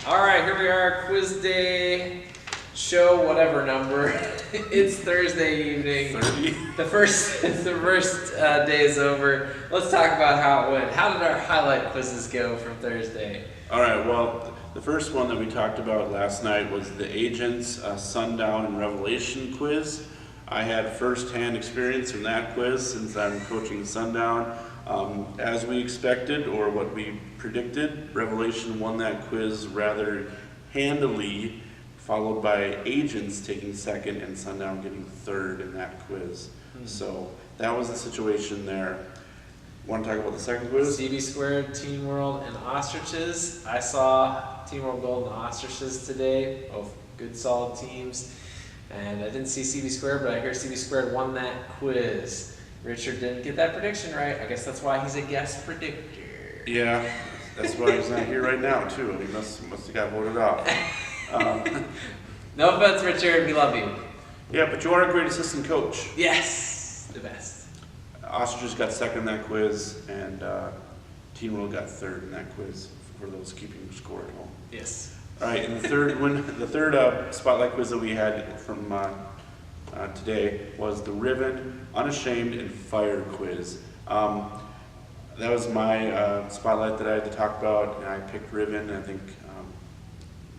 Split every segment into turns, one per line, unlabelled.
All right, here we are, quiz day, show whatever number. It's Thursday evening.
30.
The first day is over. Let's talk about how it went. How did our highlight quizzes go from Thursday?
All right, well, the first one that we talked about last night was the Agents Sundown and Revelation quiz. I had first-hand experience in that quiz since I'm coaching Sundown. As we expected, or what we predicted, Revelation won that quiz rather handily, followed by Agents taking second and Sundown getting third in that quiz. So that was the situation there. Want to talk about the second quiz?
CB Squared, Team World, and Ostriches. I saw Team World Gold and Ostriches today, both good solid teams. And I didn't see CB Squared, but I hear CB Squared won that quiz. Richard didn't get that prediction right. I guess that's why he's a guest predictor.
Yeah, that's why he's not here right now, too. He must have got voted off.
No offense, Richard. We love you.
Yeah, but you are a great assistant coach.
Yes, the best.
Ostriches got second in that quiz, and Team World got third in that quiz for those keeping score at home.
Yes.
All right, and the third spotlight quiz that we had from today was the Riven, Unashamed, and Fire quiz. That was my spotlight that I had to talk about, and I picked Riven. I think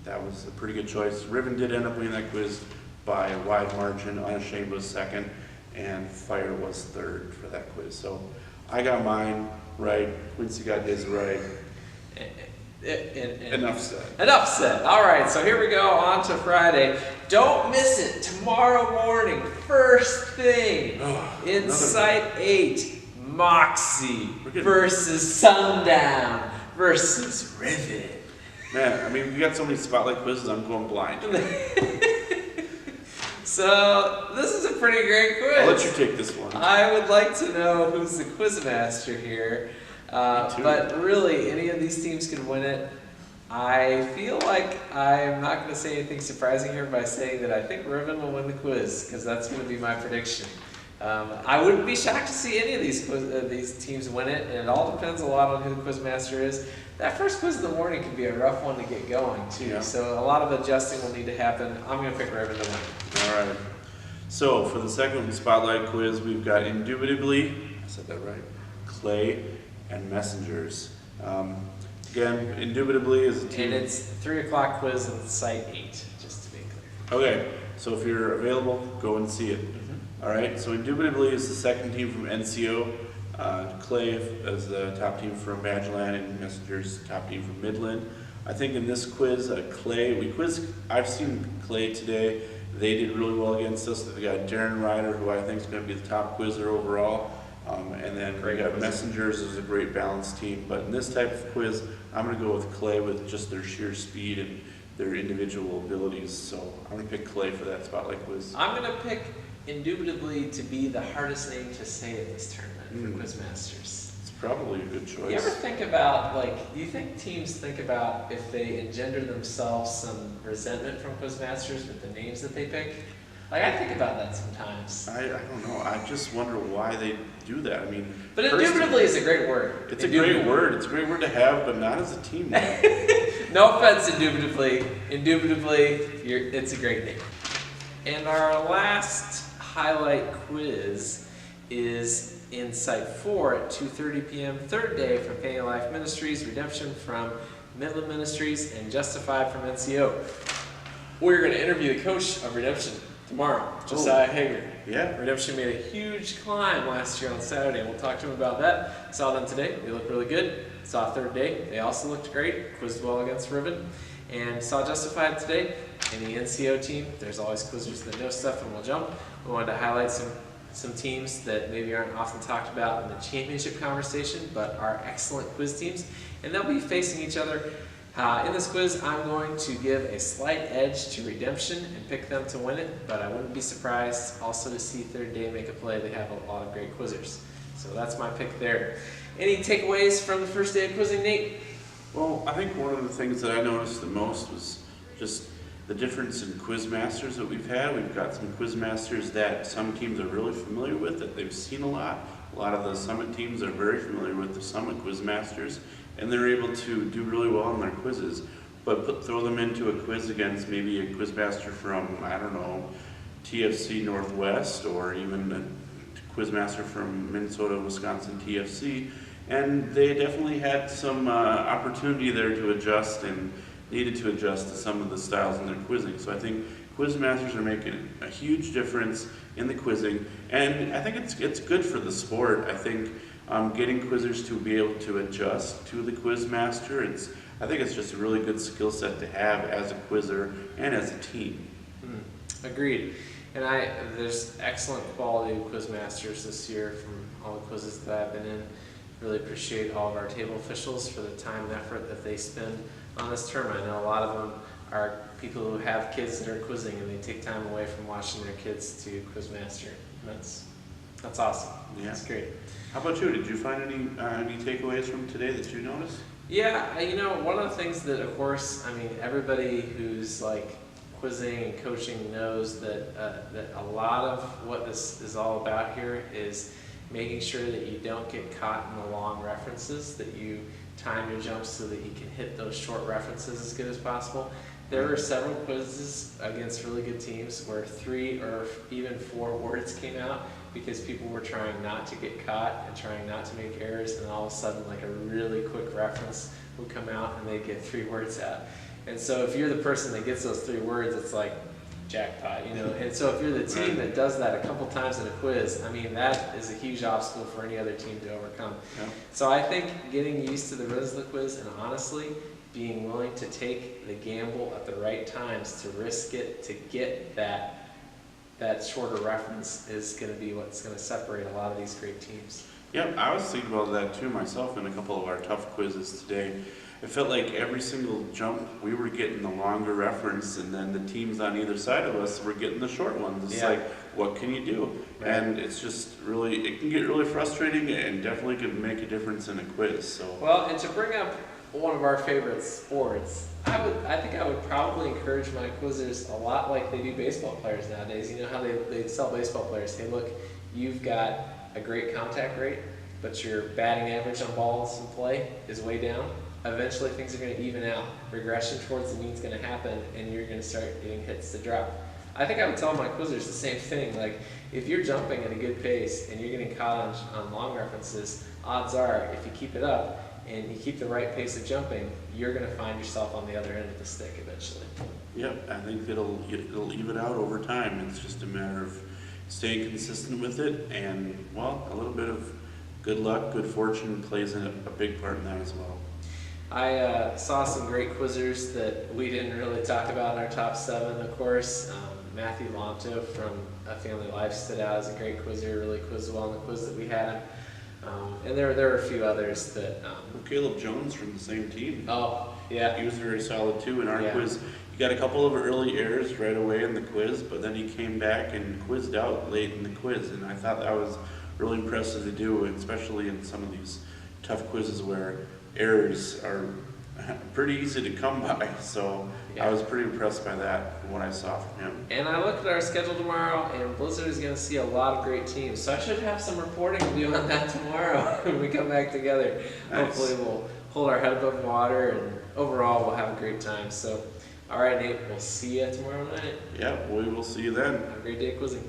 that was a pretty good choice. Riven did end up winning that quiz by a wide margin. Unashamed was second, and Fire was third for that quiz. So I got mine right. Quincy got his right. Enough said.
Enough said. All right, so here we go on to Friday. Don't miss it. Tomorrow morning, first thing, Insight 8, Moxie versus Sundown versus Riven.
Man, I mean, we got so many spotlight quizzes, I'm going blind.
So, this is a pretty great quiz.
I'll let you take this one.
I would like to know who's the quiz master here. But really, any of these teams could win it. I feel like I'm not going to say anything surprising here by saying that I think Riven will win the quiz, because that's going to be my prediction. I wouldn't be shocked to see any of these teams win it, and it all depends a lot on who the quiz master is. That first quiz in the morning can be a rough one to get going, too. Yeah. So a lot of adjusting will need to happen. I'm going to pick Riven to win.
All right. So for the second spotlight quiz, we've got Indubitably, I said that right, Clay, and Messengers. Again, Indubitably is a team.
And it's 3 o'clock quiz in Site 8, just to be clear.
Okay, so if you're available, go and see it. All right, so Indubitably is the second team from NCO. Clay is the top team from Magellan, and Messengers top team from Midland. I think in this quiz, I've seen Clay today. They did really well against us. They got Darren Ryder, who I think is going to be the top quizzer overall. And then we got Messengers as a great balanced team. But in this type of quiz, I'm going to go with Clay with just their sheer speed and their individual abilities. So I'm going to pick Clay for that spotlight quiz.
I'm going to pick Indubitably to be the hardest name to say in this tournament for Quizmasters.
It's probably a good choice.
You ever think about, do you think teams think about if they engender themselves some resentment from Quizmasters with the names that they pick? I think about that sometimes.
I don't know. I just wonder why they do that. I mean,
but Indubitably is a great word.
It's a great word. It's a great word to have, but not as a team name.
No offense, Indubitably. Indubitably, it's a great name. And our last highlight quiz is in Site 4 at 2:30 p.m. Third day from Fanny Life Ministries, Redemption from Midland Ministries, and Justified from NCO. We're going to interview the coach of Redemption tomorrow, Josiah Hager.
Yeah.
Redemption made a huge climb last year on Saturday. We'll talk to him about that. Saw them today. They look really good. Saw third day. They also looked great. Quizzed well against Riven. And saw Justified today. In the NCO team, there's always quizzers that know stuff and will jump. We wanted to highlight some teams that maybe aren't often talked about in the championship conversation, but are excellent quiz teams. And they'll be facing each other. In this quiz, I'm going to give a slight edge to Redemption and pick them to win it, but I wouldn't be surprised also to see Third Day make a play. They have a lot of great quizzers. So that's my pick there. Any takeaways from the first day of quizzing, Nate?
Well, I think one of the things that I noticed the most was just the difference in quiz masters that we've had. We've got some quiz masters that some teams are really familiar with, that they've seen a lot. A lot of the Summit teams are very familiar with the Summit quiz masters, and they're able to do really well in their quizzes. but throw them into a quiz against maybe a quizmaster from, I don't know, TFC Northwest, or even a quizmaster from Minnesota, Wisconsin TFC, and they definitely had some opportunity there to adjust and needed to adjust to some of the styles in their quizzing. So I think quizmasters are making a huge difference in the quizzing, and I think it's good for the sport. I think getting quizzers to be able to adjust to the quizmaster, I think it's just a really good skill set to have as a quizzer and as a team.
Agreed. And there's excellent quality quizmasters this year from all the quizzes that I've been in. Really appreciate all of our table officials for the time and effort that they spend on this term. I know a lot of them are people who have kids that are quizzing, and they take time away from watching their kids to quizmaster. That's awesome.
Yeah.
That's great.
How about you? Did you find any takeaways from today that you noticed?
Yeah, one of the things that, of course, everybody who's like quizzing and coaching knows that that a lot of what this is all about here is making sure that you don't get caught in the long references, that you time your jumps so that you can hit those short references as good as possible. There were several quizzes against really good teams where 3 or even 4 words came out because people were trying not to get caught and trying not to make errors, and all of a sudden like a really quick reference would come out and they'd get 3 words out. And so if you're the person that gets those 3 words, it's like jackpot, And so if you're the team that does that a couple times in a quiz, that is a huge obstacle for any other team to overcome.
Yeah.
So I think getting used to the rhythm of the quiz, and honestly, being willing to take the gamble at the right times to risk it to get that shorter reference is going to be what's going to separate a lot of these great teams.
Yep, I was thinking about that too myself in a couple of our tough quizzes today. It felt like every single jump we were getting the longer reference, and then the teams on either side of us were getting the short ones. It's like, what can you do?
Right.
And it's just really, it can get really frustrating and definitely can make a difference in a quiz. So.
Well, and to bring up one of our favorite sports, I think I would probably encourage my quizzers a lot like they do baseball players nowadays. You know how they tell baseball players, hey look, you've got a great contact rate, but your batting average on balls in play is way down. Eventually things are going to even out. Regression towards the mean is going to happen, and you're going to start getting hits to drop. I think I would tell my quizzers the same thing. Like, if you're jumping at a good pace and you're getting caught on long references, odds are if you keep it up and you keep the right pace of jumping, you're going to find yourself on the other end of the stick eventually.
Yep, I think it'll even out over time. It's just a matter of staying consistent with it, and well, a little bit of good luck, good fortune plays a big part in that as well.
I saw some great quizzers that we didn't really talk about in our top 7, of course. Matthew Lonto from A Family Life stood out as a great quizzer, really quizzed well in the quiz that we had him. And there were a few others that...
Caleb Jones from the same team.
Oh, yeah.
He was very solid too in our quiz. He got a couple of early errors right away in the quiz, but then he came back and quizzed out late in the quiz, and I thought that was really impressive to do, especially in some of these tough quizzes where errors are pretty easy to come by. So I was pretty impressed by that from what I saw from him.
And I looked at our schedule tomorrow, and Blizzard is going to see a lot of great teams. So I should have some reporting to do on that tomorrow when we come back together. Nice. Hopefully we'll hold our head above water, and overall we'll have a great time. So, all right, Nate, we'll see you tomorrow night.
Yeah, we will see you then.
Have a great day quizzing.